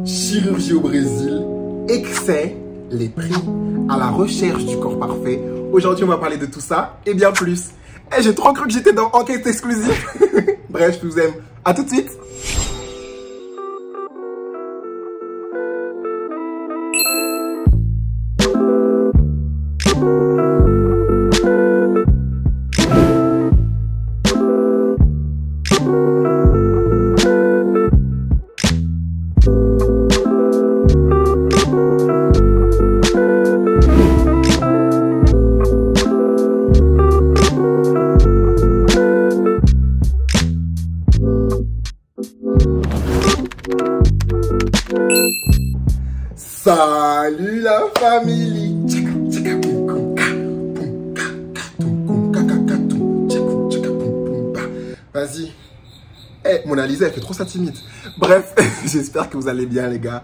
chirurgie au Brésil, excès, les prix, à la recherche du corps parfait. Aujourd'hui, on va parler de tout ça et bien plus. Et j'ai trop cru que j'étais dans Enquête exclusive. Bref, je vous aime. À tout de suite. Salut la famille. Vas-y. Mona Lisa, elle fait trop ça timide. Bref, j'espère que vous allez bien les gars.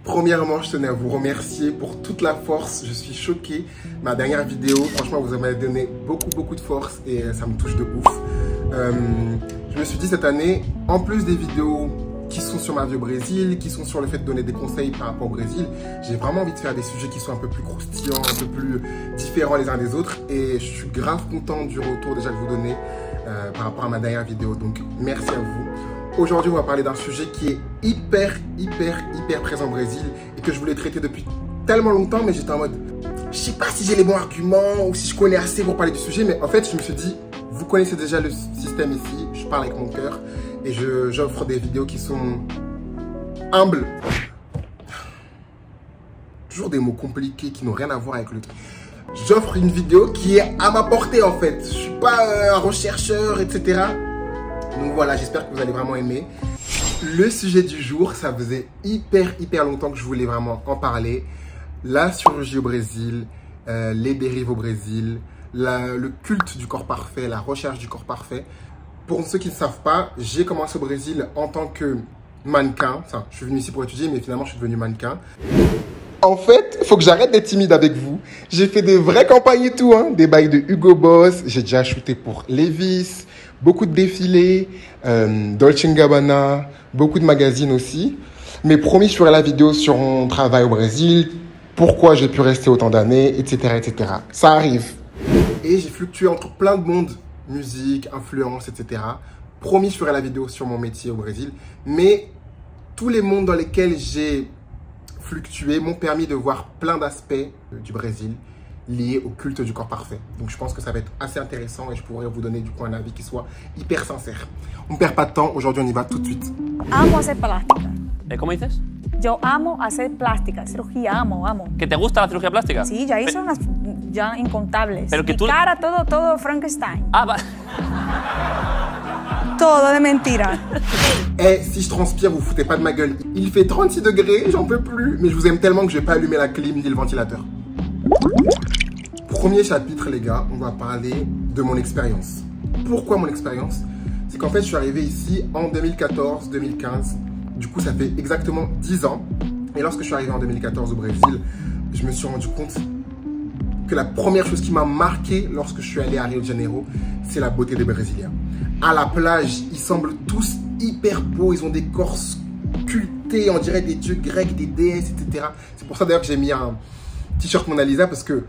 Premièrement, je tenais à vous remercier pour toute la force. Je suis choqué. Ma dernière vidéo, franchement, vous m'avez donné beaucoup de force et ça me touche de ouf. Je me suis dit cette année, en plus des vidéos qui sont sur ma vie au Brésil, qui sont sur le fait de donner des conseils par rapport au Brésil, j'ai vraiment envie de faire des sujets qui sont un peu plus croustillants, un peu plus différents les uns des autres. Et je suis grave content du retour déjà que vous donnez par rapport à ma dernière vidéo. Donc, merci à vous. Aujourd'hui, on va parler d'un sujet qui est hyper présent au Brésil et que je voulais traiter depuis tellement longtemps, mais j'étais en mode, je sais pas si j'ai les bons arguments ou si je connais assez pour parler du sujet, mais en fait, je me suis dit, vous connaissez déjà le système ici, je parle avec mon cœur et j'offre des vidéos qui sont humbles. Toujours des mots compliqués qui n'ont rien à voir avec le truc. J'offre une vidéo qui est à ma portée en fait. Je suis pas un rechercheur, etc. Donc voilà, j'espère que vous allez vraiment aimer. Le sujet du jour, ça faisait hyper longtemps que je voulais vraiment en parler. La chirurgie au Brésil, les dérives au Brésil, le culte du corps parfait, la recherche du corps parfait. Pour ceux qui ne savent pas, j'ai commencé au Brésil en tant que mannequin. Enfin, je suis venu ici pour étudier, mais finalement, je suis devenu mannequin. En fait, il faut que j'arrête d'être timide avec vous. J'ai fait des vraies campagnes et tout, hein. Des bails de Hugo Boss. J'ai déjà shooté pour Levi's, beaucoup de défilés, Dolce & Gabbana, beaucoup de magazines aussi. Mais promis, je ferai la vidéo sur mon travail au Brésil, pourquoi j'ai pu rester autant d'années, etc. Ça arrive. Et j'ai fluctué entre plein de mondes, musique, influence, etc. Promis, je ferai la vidéo sur mon métier au Brésil. Mais tous les mondes dans lesquels j'ai fluctué m'ont permis de voir plein d'aspects du Brésil liés au culte du corps parfait. Donc je pense que ça va être assez intéressant et je pourrais vous donner du coup un avis qui soit hyper sincère. On ne perd pas de temps, aujourd'hui on y va tout de suite. Amo hacer plástica. ¿Cómo dices? Yo amo hacer plástica, cirugía, amo. ¿Que te gusta la cirugía plástica? Sí, ya hice unas ya incontables. Pero que Mi tú... cara, todo Frankenstein. Ah, va... Todo de mentira. Si je transpire, vous foutez pas de ma gueule. Il fait 36 degrés, j'en peux plus. Mais je vous aime tellement que je vais pas allumer la clim ni le ventilateur. Premier chapitre, les gars, on va parler de mon expérience. Pourquoi mon expérience? C'est qu'en fait, je suis arrivé ici en 2014-2015. Du coup, ça fait exactement 10 ans. Et lorsque je suis arrivé en 2014 au Brésil, je me suis rendu compte que la première chose qui m'a marqué lorsque je suis allé à Rio de Janeiro, c'est la beauté des Brésiliens. À la plage, ils semblent tous hyper beaux. Ils ont des corps sculptés, on dirait des dieux grecs, des déesses, etc. C'est pour ça d'ailleurs que j'ai mis un t-shirt Mona Lisa parce que...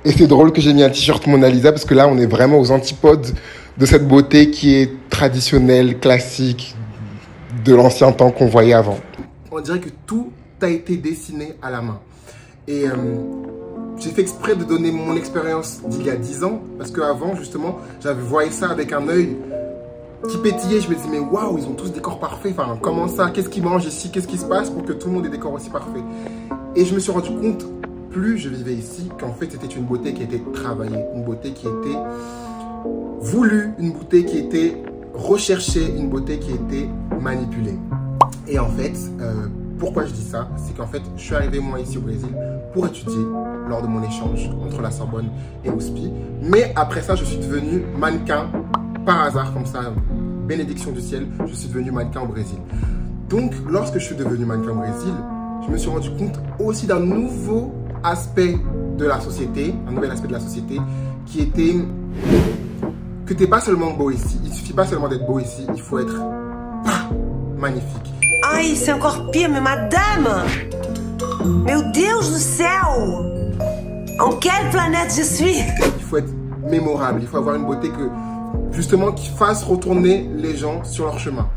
Et c'est drôle que j'ai mis un t-shirt Mona Lisa parce que là, on est vraiment aux antipodes de cette beauté qui est traditionnelle, classique, de l'ancien temps qu'on voyait avant. On dirait que tout a été dessiné à la main. Et j'ai fait exprès de donner mon expérience d'il y a 10 ans parce qu'avant, justement, j'avais voyé ça avec un œil qui pétillait. Je me disais, mais waouh, ils ont tous des corps parfaits. Enfin, comment ça? Qu'est-ce qu'ils mangent ici? Qu'est-ce qui se passe pour que tout le monde ait des corps aussi parfaits? Et je me suis rendu compte, plus je vivais ici, qu'en fait, c'était une beauté qui était travaillée, une beauté qui était voulue, une beauté qui était recherchée, une beauté qui était manipulée. Et en fait, pourquoi je dis ça? C'est qu'en fait, je suis arrivé moi ici au Brésil pour étudier lors de mon échange entre la Sorbonne et USP. Mais après ça, je suis devenu mannequin par hasard, comme ça, bénédiction du ciel, je suis devenu mannequin au Brésil. Donc, lorsque je suis devenu mannequin au Brésil, je me suis rendu compte aussi d'un nouveau aspect de la société, un nouvel aspect de la société qui était que t'es pas seulement beau ici. Il suffit pas seulement d'être beau ici, il faut être magnifique. Ai, c'est encore pire, mais madame! Meu Deus do céu! En quelle planète je suis? Il faut être mémorable, il faut avoir une beauté justement qui fasse retourner les gens sur leur chemin.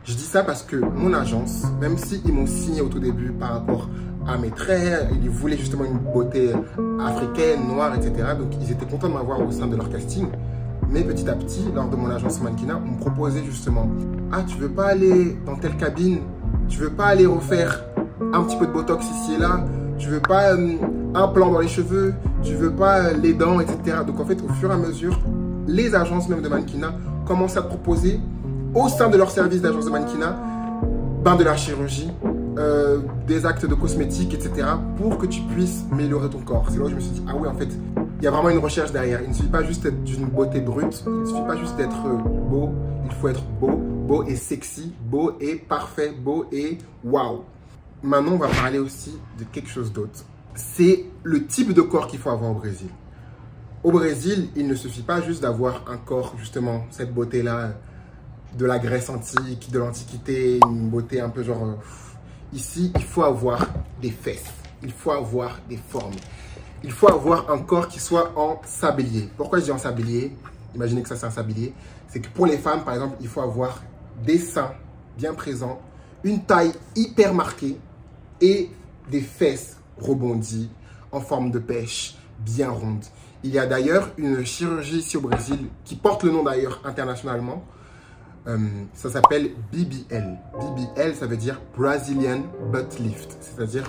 Je dis ça parce que mon agence, même s'ils m'ont signé au tout début par rapport à mes traits, ils voulaient justement une beauté africaine, noire, etc. Donc ils étaient contents de m'avoir au sein de leur casting. Mais petit à petit, lors de mon agence mannequinat, on me proposait justement: ah, tu veux pas aller dans telle cabine? Tu veux pas aller refaire un petit peu de botox ici et là? Tu veux pas un plan dans les cheveux? Tu veux pas les dents, etc. Donc en fait, au fur et à mesure, les agences même de mannequinat commencent à te proposer au sein de leur service d'agence de mannequinat de la chirurgie, des actes de cosmétiques, etc. pour que tu puisses améliorer ton corps. C'est là où je me suis dit: ah oui, en fait, il y a vraiment une recherche derrière. Il ne suffit pas juste d'être d'une beauté brute, il ne suffit pas juste d'être beau, il faut être beau et sexy, beau et parfait, beau et waouh. Maintenant, on va parler aussi de quelque chose d'autre. C'est le type de corps qu'il faut avoir au Brésil. Au Brésil, il ne suffit pas juste d'avoir un corps, justement, cette beauté-là, de la Grèce antique, de l'Antiquité, une beauté un peu genre... Ici, il faut avoir des fesses, il faut avoir des formes. Il faut avoir un corps qui soit en sablier. Pourquoi je dis en sablier? Imaginez que ça c'est un sablier. C'est que pour les femmes, par exemple, il faut avoir des seins bien présents, une taille hyper marquée et des fesses rebondies en forme de pêche, bien rondes. Il y a d'ailleurs une chirurgie ici au Brésil qui porte le nom d'ailleurs internationalement. Ça s'appelle BBL. BBL, ça veut dire Brazilian Butt Lift, c'est-à-dire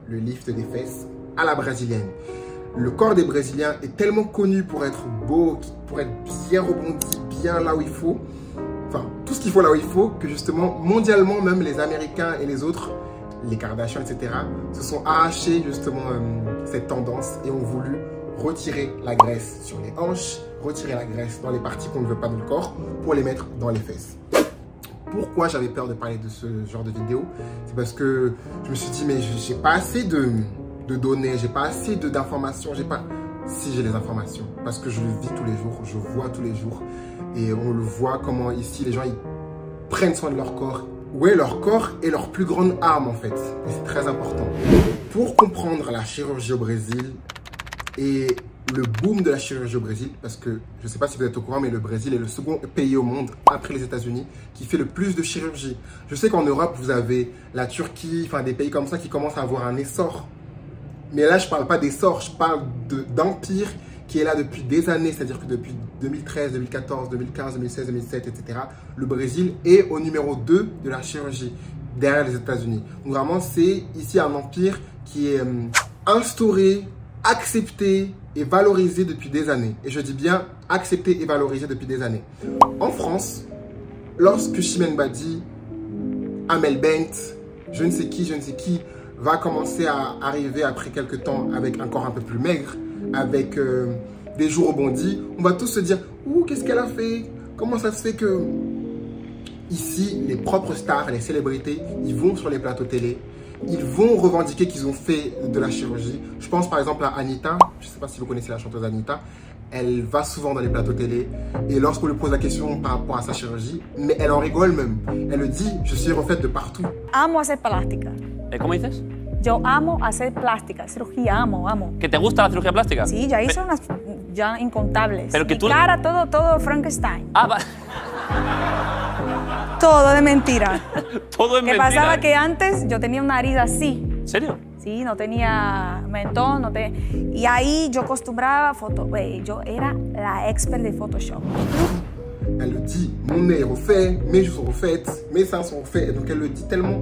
le lift des fesses à la brésilienne. Le corps des Brésiliens est tellement connu pour être beau, pour être bien rebondi, bien là où il faut, enfin tout ce qu'il faut là où il faut, que justement mondialement même les Américains et les autres, les Kardashians, etc. se sont arrachés justement cette tendance et ont voulu retirer la graisse sur les hanches, retirer la graisse dans les parties qu'on ne veut pas dans le corps pour les mettre dans les fesses. Pourquoi j'avais peur de parler de ce genre de vidéo? C'est parce que je me suis dit, mais j'ai pas assez de données, j'ai pas assez d'informations, Si, j'ai les informations, parce que je le vis tous les jours, je vois tous les jours, et on le voit comment ici les gens ils prennent soin de leur corps. Oui, leur corps est leur plus grande arme en fait, et c'est très important. Pour comprendre la chirurgie au Brésil et le boom de la chirurgie au Brésil, parce que je ne sais pas si vous êtes au courant, mais le Brésil est le second pays au monde, après les États-Unis, qui fait le plus de chirurgie. Je sais qu'en Europe, vous avez la Turquie, enfin des pays comme ça qui commencent à avoir un essor. Mais là, je ne parle pas d'essor, je parle d'empire qui est là depuis des années, c'est-à-dire que depuis 2013, 2014, 2015, 2016, 2017, etc., le Brésil est au numéro 2 de la chirurgie, derrière les États-Unis. Donc vraiment, c'est ici un empire qui est instauré, accepté et valorisé depuis des années. Et je dis bien accepté et valorisé depuis des années. En France, lorsque Chimène Badi, Amel Bent, je ne sais qui, va commencer à arriver après quelques temps avec un corps un peu plus maigre, avec des joues rebondies, on va tous se dire « Ouh, qu'est-ce qu'elle a fait? Comment ça se fait que… » Ici, les propres stars, les célébrités, ils vont sur les plateaux télé, ils vont revendiquer qu'ils ont fait de la chirurgie. Je pense par exemple à Anitta, je ne sais pas si vous connaissez la chanteuse Anitta, elle va souvent dans les plateaux télé et lorsqu'on lui pose la question par rapport à sa chirurgie, mais elle en rigole même. Elle le dit, je suis refaite de partout. Amo hacer plástica. ¿Cómo dices? Yo amo hacer plástica, cirugía, amo. ¿Que te gusta la cirugía plástica? Sí, ya hice unas ya incontables. Pero que Mi tú... cara, todo Frankenstein. Ah, va... Todo de mentira. Todo es ¿Qué mentira. pasaba? Que antes yo tenía una nariz así. ¿En serio? Sí, no tenía mentón, y ahí yo acostumbraba yo era la expert de Photoshop. Elle le dit, mon nez est refait, mes joues sont refaites, mes seins sont refaits. Et donc elle le dit tellement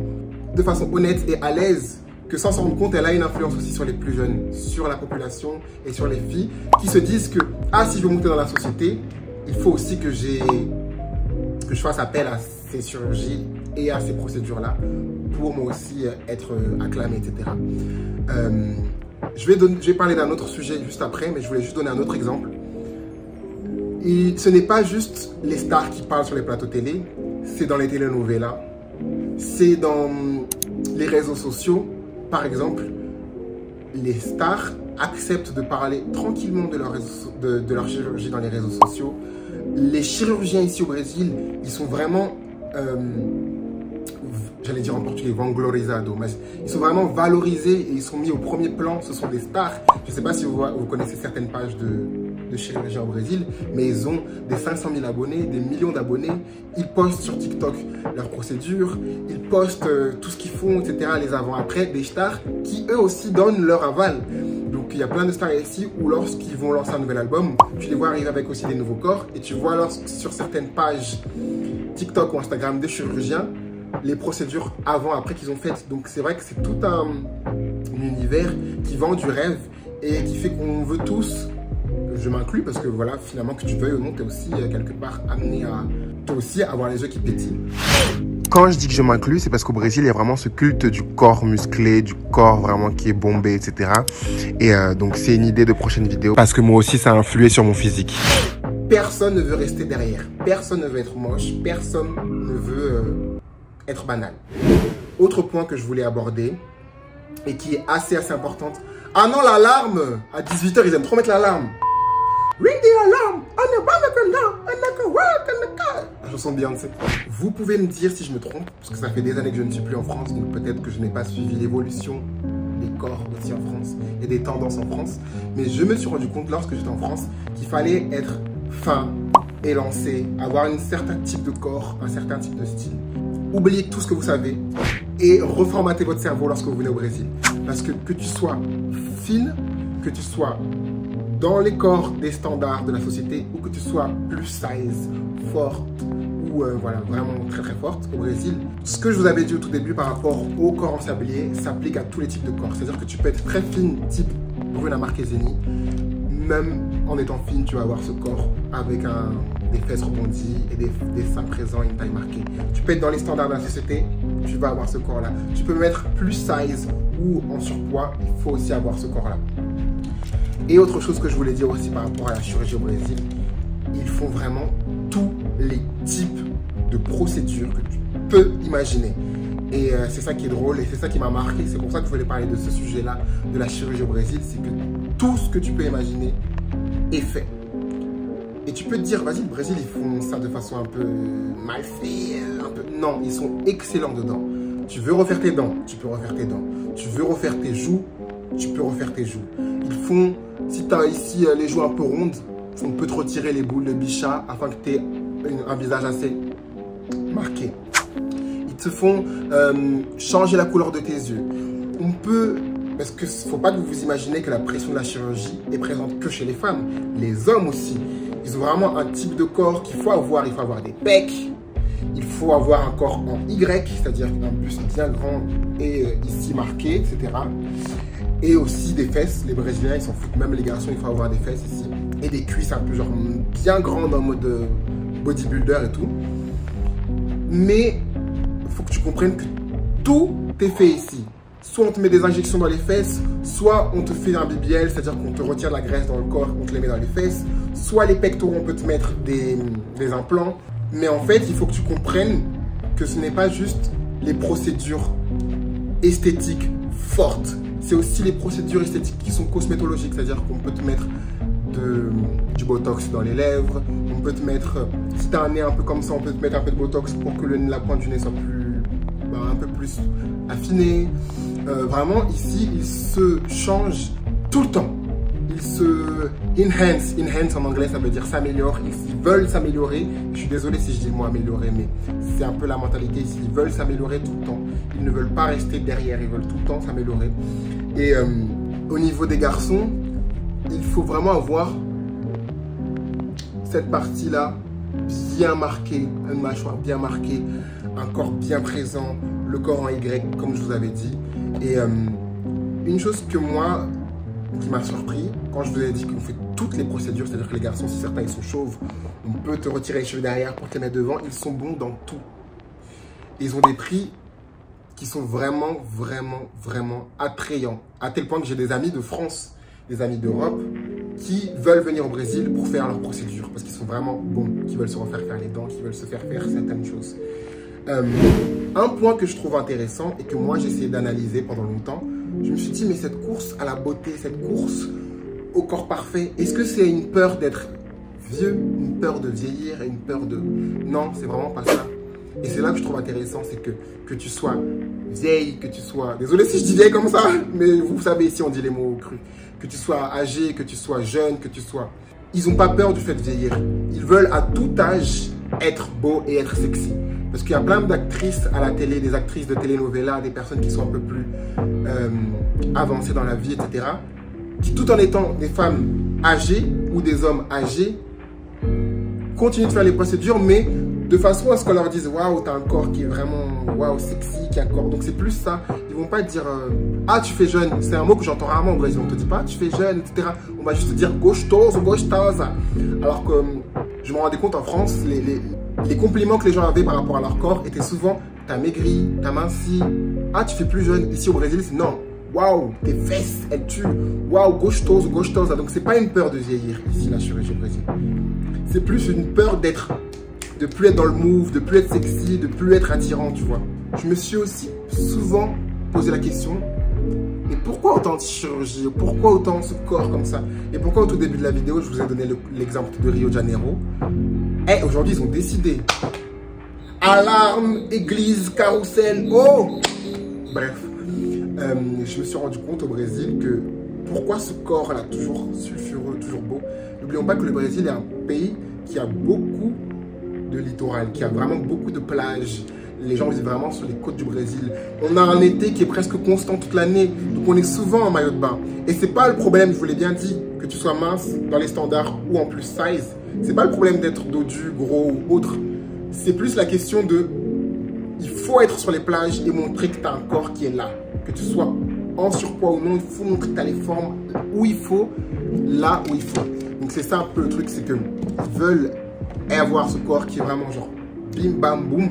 de façon honnête et à l'aise que sans s'en rendre compte, elle a une influence aussi sur les plus jeunes, sur la population et sur les filles qui se disent que si je veux monter dans la société, il faut aussi que je fasse appel à ces chirurgies et à ces procédures-là pour moi aussi être acclamé, etc. Je vais parler d'un autre sujet juste après, mais je voulais juste donner un autre exemple. Et ce n'est pas juste les stars qui parlent sur les plateaux télé, c'est dans les telenovelas, c'est dans les réseaux sociaux. Par exemple, les stars acceptent de parler tranquillement de leur chirurgie dans les réseaux sociaux. Les chirurgiens ici au Brésil, ils sont vraiment j'allais dire en portugais, vanglorizado, mais ils sont vraiment valorisés et ils sont mis au premier plan. Ce sont des stars. Je ne sais pas si vous connaissez certaines pages de chirurgiens au Brésil, mais ils ont des 500 000 abonnés, des millions d'abonnés. Ils postent sur TikTok leurs procédures, ils postent tout ce qu'ils font, etc., les avant-après, des stars qui eux aussi donnent leur aval. Donc il y a plein de stars ici où lorsqu'ils vont lancer un nouvel album, tu les vois arriver avec aussi des nouveaux corps et tu vois sur certaines pages TikTok ou Instagram des chirurgiens, les procédures avant-après qu'ils ont faites. Donc c'est vrai que c'est tout un univers qui vend du rêve et qui fait qu'on veut tous, je m'inclus parce que voilà, finalement que tu veuilles ou non, tu es aussi quelque part amené à toi aussi avoir les yeux qui pétillent. Quand je dis que je m'inclus, c'est parce qu'au Brésil, il y a vraiment ce culte du corps musclé, du corps vraiment qui est bombé, etc. Et donc c'est une idée de prochaine vidéo parce que moi aussi ça a influé sur mon physique. Personne ne veut rester derrière, personne ne veut être moche, personne ne veut être banal. Autre point que je voulais aborder et qui est assez importante. Ah non, l'alarme! À 18 h, ils aiment trop mettre l'alarme. Ring the alarm! La chanson de Beyoncé. Vous pouvez me dire si je me trompe, parce que ça fait des années que je ne suis plus en France, donc peut-être que je n'ai pas suivi l'évolution des corps aussi en France et des tendances en France. Mais je me suis rendu compte lorsque j'étais en France qu'il fallait être fin, élancé, avoir un certain type de corps, un certain type de style. Oubliez tout ce que vous savez et reformatez votre cerveau lorsque vous venez au Brésil. Parce que tu sois fine, que tu sois dans les corps des standards de la société ou que tu sois plus size, forte ou voilà, vraiment très très forte au Brésil, ce que je vous avais dit au tout début par rapport au corps en sablier s'applique à tous les types de corps. C'est-à-dire que tu peux être très fine, type Bruna Marquezine, même en étant fine, tu vas avoir ce corps avec des fesses rebondies et des seins présents et une taille marquée. Tu peux être dans les standards de la société, tu vas avoir ce corps-là. Tu peux mettre plus size ou en surpoids, il faut aussi avoir ce corps-là. Et autre chose que je voulais dire aussi par rapport à la chirurgie au Brésil, ils font vraiment tous les types de procédures que tu peux imaginer. Et c'est ça qui est drôle et c'est ça qui m'a marqué. C'est pour ça que je voulais parler de ce sujet-là, de la chirurgie au Brésil. C'est que tout ce que tu peux imaginer est fait. Et tu peux te dire, vas-y, le Brésil, ils font ça de façon un peu mal fait, un peu... Non, ils sont excellents dedans. Tu veux refaire tes dents, tu peux refaire tes dents. Tu veux refaire tes joues, tu peux refaire tes joues. Ils font, si tu as ici les joues un peu rondes, on peut te retirer les boules de bichat afin que tu aies un visage assez marqué. Ils te font changer la couleur de tes yeux. On peut... Parce qu'il ne faut pas que vous vous imaginez que la pression de la chirurgie est présente que chez les femmes. Les hommes aussi. Ils ont vraiment un type de corps qu'il faut avoir. Il faut avoir des pecs. Il faut avoir un corps en Y, c'est-à-dire un buste bien grand et ici marqué, etc. Et aussi des fesses. Les Brésiliens, ils s'en foutent. Même les garçons, il faut avoir des fesses ici. Et des cuisses un peu genre bien grandes en mode bodybuilder et tout. Mais il faut que tu comprennes que tout est fait ici. Soit on te met des injections dans les fesses, soit on te fait un BBL, c'est-à-dire qu'on te retire la graisse dans le corps, on te les met dans les fesses. Soit les pectoraux, on peut te mettre des implants. Mais en fait, il faut que tu comprennes que ce n'est pas juste les procédures esthétiques fortes. C'est aussi les procédures esthétiques qui sont cosmétologiques, c'est-à-dire qu'on peut te mettre du botox dans les lèvres, on peut te mettre, si tu as un nez un peu comme ça, on peut te mettre un peu de botox pour que la pointe du nez soit plus, un peu plus affinée. Vraiment, ici, ils se changent tout le temps. Ils se enhance. Enhance en anglais, ça veut dire s'améliorer. Ils veulent s'améliorer. Je suis désolé si je dis le mot améliorer, mais c'est un peu la mentalité ici. Ils veulent s'améliorer tout le temps. Ils ne veulent pas rester derrière. Ils veulent tout le temps s'améliorer. Et au niveau des garçons, il faut vraiment avoir cette partie-là bien marquée, une mâchoire bien marquée, un corps bien présent, le corps en Y, comme je vous avais dit. Et une chose que moi, qui m'a surpris, quand je vous ai dit qu'on fait toutes les procédures, c'est-à-dire que les garçons, si certains ils sont chauves, on peut te retirer les cheveux derrière pour te les mettre devant, ils sont bons dans tout. Ils ont des prix qui sont vraiment, vraiment, vraiment attrayants. À tel point que j'ai des amis de France, des amis d'Europe, qui veulent venir au Brésil pour faire leurs procédures, parce qu'ils sont vraiment bons, qui veulent se refaire faire les dents, qui veulent se faire certaines choses. Un point que je trouve intéressant et que moi j'ai essayé d'analyser pendant longtemps, je me suis dit, mais cette course à la beauté, cette course au corps parfait, est-ce que c'est une peur d'être vieux, une peur de vieillir et une peur de... Non, c'est vraiment pas ça. Et c'est là que je trouve intéressant, c'est que tu sois vieille, que tu sois... Désolé si je dis vieille comme ça, mais vous savez, ici on dit les mots crus. Que tu sois âgé, que tu sois jeune, que tu sois... Ils n'ont pas peur du fait de vieillir. Ils veulent à tout âge être beau et être sexy. Parce qu'il y a plein d'actrices à la télé, des actrices de telenovela, des personnes qui sont un peu plus avancées dans la vie, etc. Qui tout en étant des femmes âgées ou des hommes âgés, continuent de faire les procédures, mais de façon à ce qu'on leur dise waouh, t'as un corps qui est vraiment waouh, sexy, qui a un corps. Donc c'est plus ça. Ils vont pas dire ah, tu fais jeune. C'est un mot que j'entends rarement au Brésil. On te dit pas tu fais jeune, etc. On va juste te dire gostoso, gostosa. Alors que je me rendais compte en France, les compliments que les gens avaient par rapport à leur corps étaient souvent t'as maigri, t'as minci, ah, tu fais plus jeune. Ici au Brésil, c'est non. Waouh, tes fesses, elles tuent. Waouh, gostoso, gostosa. Donc c'est pas une peur de vieillir ici, la chirurgie au Brésil. C'est plus une peur de plus être dans le move, de plus être sexy, de plus être attirant, tu vois. Je me suis aussi souvent posé la question, mais pourquoi autant de chirurgie? Pourquoi autant ce corps comme ça? Et pourquoi au tout début de la vidéo, je vous ai donné l'exemple de Rio de Janeiro? Et aujourd'hui, ils ont décidé. Alarme, église, carrousel, oh! Bref, je me suis rendu compte au Brésil que pourquoi ce corps-là, toujours sulfureux, toujours beau? N'oublions pas que le Brésil est un pays qui a beaucoup de littoral, qui a vraiment beaucoup de plages. Les gens vivent vraiment sur les côtes du Brésil. On a un été qui est presque constant toute l'année, donc on est souvent en maillot de bain. Et c'est pas le problème, je vous l'ai bien dit, que tu sois mince dans les standards ou en plus size. C'est pas le problème d'être dodu, gros ou autre. C'est plus la question de, il faut être sur les plages et montrer que tu as un corps qui est là. Que tu sois en surpoids ou non, il faut montrer que tu as les formes où il faut, là où il faut. Donc c'est ça un peu le truc, c'est qu'ils veulent avoir ce corps qui est vraiment genre bim bam boum,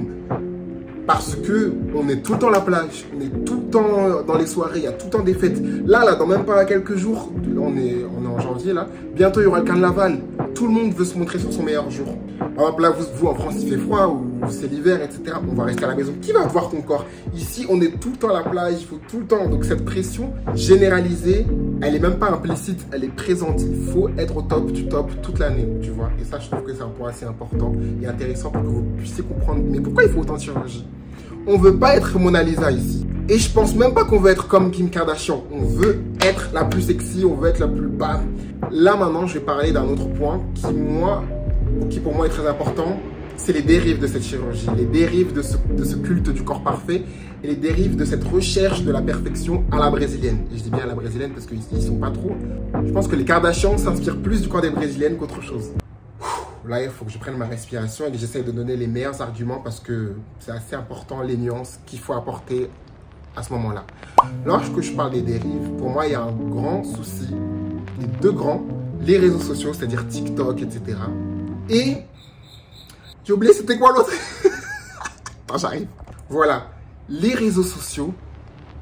parce que on est tout le temps à la plage, on est tout le temps dans les soirées, il y a tout le temps des fêtes. Là dans même pas quelques jours, on est en janvier là, bientôt il y aura le carnaval, tout le monde veut se montrer sur son meilleur jour. Alors là vous en France il fait froid ou c'est l'hiver, etc. On va rester à la maison, qui va voir ton corps? Ici on est tout le temps à la plage, il faut tout le temps, donc cette pression généralisée, elle est même pas implicite, elle est présente. Il faut être au top du top toute l'année, tu vois. Et ça, je trouve que c'est un point assez important et intéressant pour que vous puissiez comprendre. Mais pourquoi il faut autant de chirurgie? On veut pas être Mona Lisa ici. Et je pense même pas qu'on veut être comme Kim Kardashian. On veut être la plus sexy, on veut être la plus bas. Là, maintenant, je vais parler d'un autre point qui pour moi est très important. C'est les dérives de cette chirurgie, les dérives de ce culte du corps parfait et les dérives de cette recherche de la perfection à la brésilienne. Et je dis bien à la brésilienne parce qu'ici, ils sont pas trop. Je pense que les Kardashians s'inspirent plus du corps des brésiliennes qu'autre chose. Là, il faut que je prenne ma respiration et que j'essaye de donner les meilleurs arguments parce que c'est assez important les nuances qu'il faut apporter à ce moment-là. Lorsque je parle des dérives, pour moi, il y a un grand souci, les deux grands, les réseaux sociaux, c'est-à-dire TikTok, etc. Et j'ai oublié, c'était quoi l'autre? Attends, j'arrive. Voilà, les réseaux sociaux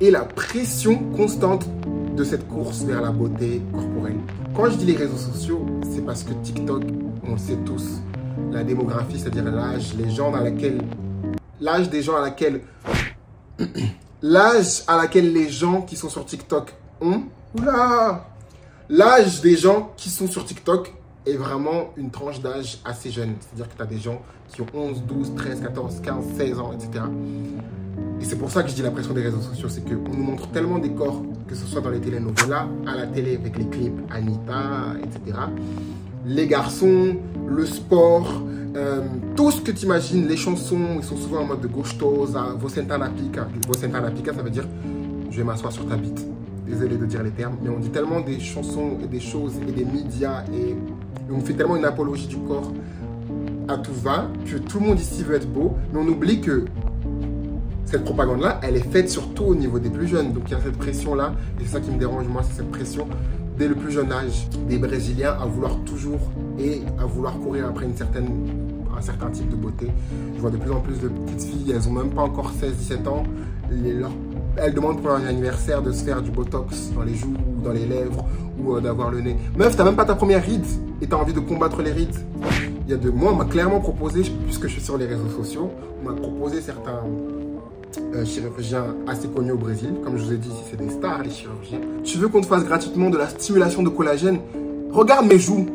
et la pression constante de cette course vers la beauté corporelle. Quand je dis les réseaux sociaux, c'est parce que TikTok, on le sait tous, la démographie, c'est-à-dire l'âge, l'âge des gens à laquelle, l'âge à laquelle les gens qui sont sur TikTok ont, oula, l'âge des gens qui sont sur TikTok est vraiment une tranche d'âge assez jeune. C'est-à-dire que tu as des gens qui ont 11, 12, 13, 14, 15, 16 ans, etc. Et c'est pour ça que je dis la pression des réseaux sociaux, c'est qu'on nous montre tellement des corps, que ce soit dans les telenovelas, à la télé avec les clips Anitta, etc. Les garçons, le sport, tout ce que tu imagines, les chansons, ils sont souvent en mode de gostosa, você sentar na pica. Você sentar na pica, ça veut dire je vais m'asseoir sur ta bite. Désolé de dire les termes, mais on dit tellement des chansons et des choses et des médias et on fait tellement une apologie du corps à tout va que tout le monde ici veut être beau, mais on oublie que cette propagande-là, elle est faite surtout au niveau des plus jeunes. Donc il y a cette pression-là, et c'est ça qui me dérange moi, c'est cette pression dès le plus jeune âge des Brésiliens à vouloir toujours et à vouloir courir après un certain type de beauté. Je vois de plus en plus de petites filles, elles n'ont même pas encore 16-17 ans, elles demandent pour leur anniversaire de se faire du botox dans les joues, ou dans les lèvres, ou d'avoir le nez. Meuf, t'as même pas ta première ride et t'as envie de combattre les rides. Il y a 2 mois, on m'a clairement proposé, puisque je suis sur les réseaux sociaux, on m'a proposé certains chirurgiens assez connus au Brésil. Comme je vous ai dit, c'est des stars les chirurgiens. Tu veux qu'on te fasse gratuitement de la stimulation de collagène? Regarde mes joues.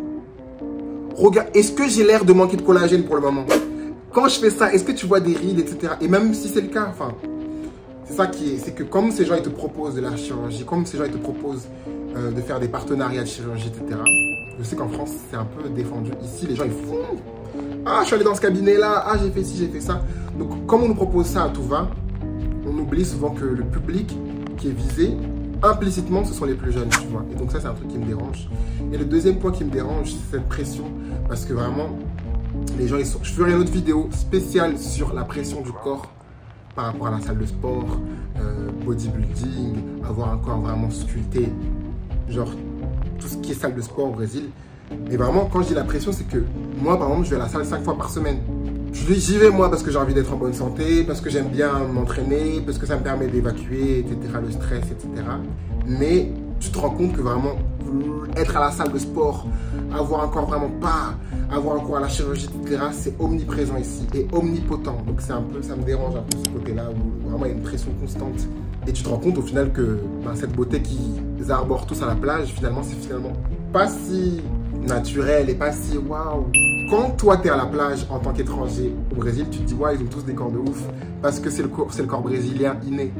Regarde, est-ce que j'ai l'air de manquer de collagène pour le moment? quand je fais ça, est-ce que tu vois des rides, etc. Et même si c'est le cas, enfin, c'est ça qui est, c'est que comme ces gens ils te proposent de la chirurgie, comme ces gens ils te proposent de faire des partenariats de chirurgie, etc. Je sais qu'en France c'est un peu défendu. Ici les gens ils font, ah je suis allé dans ce cabinet là, ah j'ai fait ci, j'ai fait ça. Donc comme on nous propose ça à tout va, on oublie souvent que le public qui est visé, implicitement ce sont les plus jeunes, tu vois. Et donc ça c'est un truc qui me dérange. Et le deuxième point qui me dérange, c'est cette pression, parce que vraiment les gens ils sont... Je ferai une autre vidéo spéciale sur la pression du corps par rapport à la salle de sport, bodybuilding, avoir un corps vraiment sculpté, genre tout ce qui est salle de sport au Brésil. Mais vraiment, quand je dis la pression, c'est que moi, par exemple, je vais à la salle 5 fois par semaine. J'y vais, moi, parce que j'ai envie d'être en bonne santé, parce que j'aime bien m'entraîner, parce que ça me permet d'évacuer, etc., le stress, etc. Mais tu te rends compte que vraiment, être à la salle de sport, avoir un corps vraiment pas, avoir un corps à la chirurgie, etc., c'est omniprésent ici et omnipotent. Donc c'est un peu, ça me dérange un peu ce côté-là où vraiment il y a une pression constante. Et tu te rends compte au final que cette beauté qu'ils arborent tous à la plage, finalement, c'est finalement pas si naturel et pas si waouh. Quand toi tu es à la plage en tant qu'étranger au Brésil, tu te dis ouais, ils ont tous des corps de ouf parce que c'est le corps brésilien inné.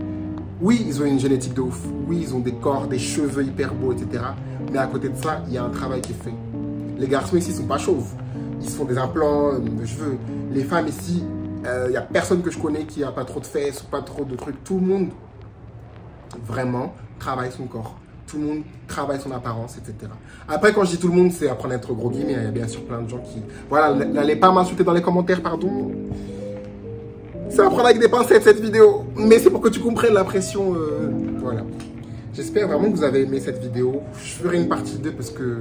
Oui, ils ont une génétique de ouf. Oui, ils ont des corps, des cheveux hyper beaux, etc. Mais à côté de ça, il y a un travail qui est fait. Les garçons ici ne sont pas chauves. Ils se font des implants de cheveux. Les femmes ici, il n'y a personne que je connais qui n'a pas trop de fesses ou pas trop de trucs. Tout le monde, vraiment, travaille son corps. Tout le monde travaille son apparence, etc. Après, quand je dis tout le monde, c'est à prendre entre gros guillemets. Il y a bien sûr plein de gens qui... Voilà, n'allez pas m'insulter dans les commentaires, pardon. Ça va prendre avec des pincettes cette vidéo. Mais c'est pour que tu comprennes la pression. Voilà. J'espère vraiment que vous avez aimé cette vidéo. Je ferai une partie 2 parce que...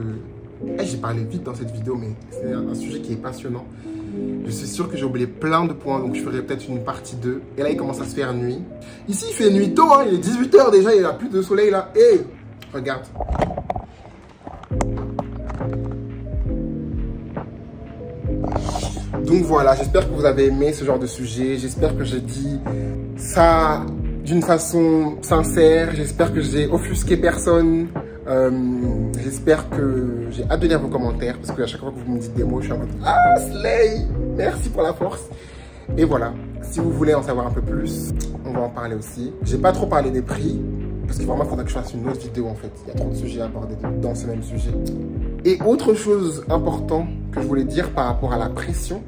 j'ai parlé vite dans cette vidéo, mais c'est un sujet qui est passionnant. Je suis sûr que j'ai oublié plein de points, donc je ferai peut-être une partie 2. Et là, il commence à se faire nuit. Ici, il fait nuit tôt, hein. Il est 18 h déjà, il n'y a plus de soleil là. Hé, regarde. Donc voilà, j'espère que vous avez aimé ce genre de sujet. J'espère que j'ai dit ça d'une façon sincère. J'espère que j'ai offusqué personne. J'espère que j'ai hâte de lire vos commentaires parce qu'à chaque fois que vous me dites des mots, je suis en mode ah, Slay, merci pour la force. Et voilà, si vous voulez en savoir un peu plus, on va en parler aussi. J'ai pas trop parlé des prix parce que vraiment il faudra que je fasse une autre vidéo en fait. Il y a trop de sujets à aborder dans ce même sujet. Et autre chose importante que je voulais dire par rapport à la pression,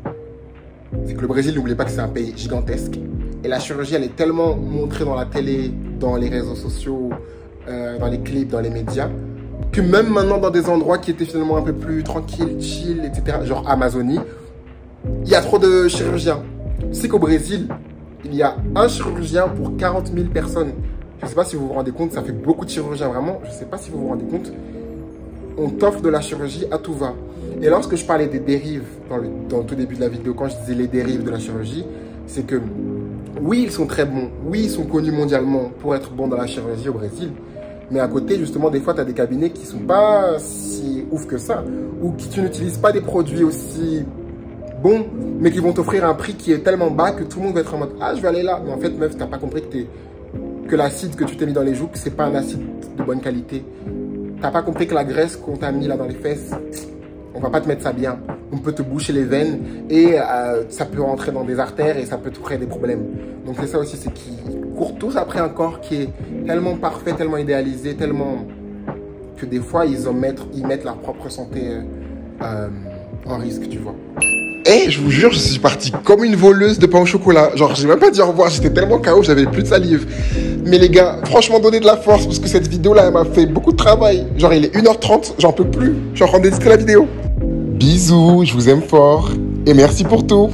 c'est que le Brésil, n'oubliez pas que c'est un pays gigantesque. Et la chirurgie, elle est tellement montrée dans la télé, dans les réseaux sociaux, dans les clips, dans les médias, que même maintenant dans des endroits qui étaient finalement un peu plus tranquilles, chill, etc., genre Amazonie, il y a trop de chirurgiens. Tu sais qu'au Brésil, il y a un chirurgien pour 40 000 personnes. Je ne sais pas si vous vous rendez compte, ça fait beaucoup de chirurgiens vraiment. Je ne sais pas si vous vous rendez compte. On t'offre de la chirurgie à tout va. Et lorsque je parlais des dérives dans le tout début de la vidéo, quand je disais les dérives de la chirurgie, c'est que oui, ils sont très bons. Oui, ils sont connus mondialement pour être bons dans la chirurgie au Brésil. Mais à côté, justement, des fois, tu as des cabinets qui sont pas si ouf que ça. Ou qui tu n'utilises pas des produits aussi bons, mais qui vont t'offrir un prix qui est tellement bas que tout le monde va être en mode « Ah, je vais aller là ». Mais en fait, meuf, tu n'as pas compris que l'acide que tu t'es mis dans les joues, c'est pas un acide de bonne qualité. Tu n'as pas compris que la graisse qu'on t'a mis là dans les fesses, on va pas te mettre ça bien. On peut te boucher les veines et ça peut rentrer dans des artères et ça peut te créer des problèmes. Donc c'est ça aussi, c'est qu'ils courent tous après un corps qui est tellement parfait, tellement idéalisé, tellement que des fois ils mettent leur propre santé en risque, tu vois. Et je vous jure, je suis partie comme une voleuse de pain au chocolat. Genre, j'ai même pas dit au revoir, j'étais tellement KO, j'avais plus de salive. Mais les gars, franchement, donnez de la force parce que cette vidéo-là, elle m'a fait beaucoup de travail. Genre, il est 1 h 30, j'en peux plus. Je suis en train d'éditer la vidéo. Bisous, je vous aime fort. Et merci pour tout.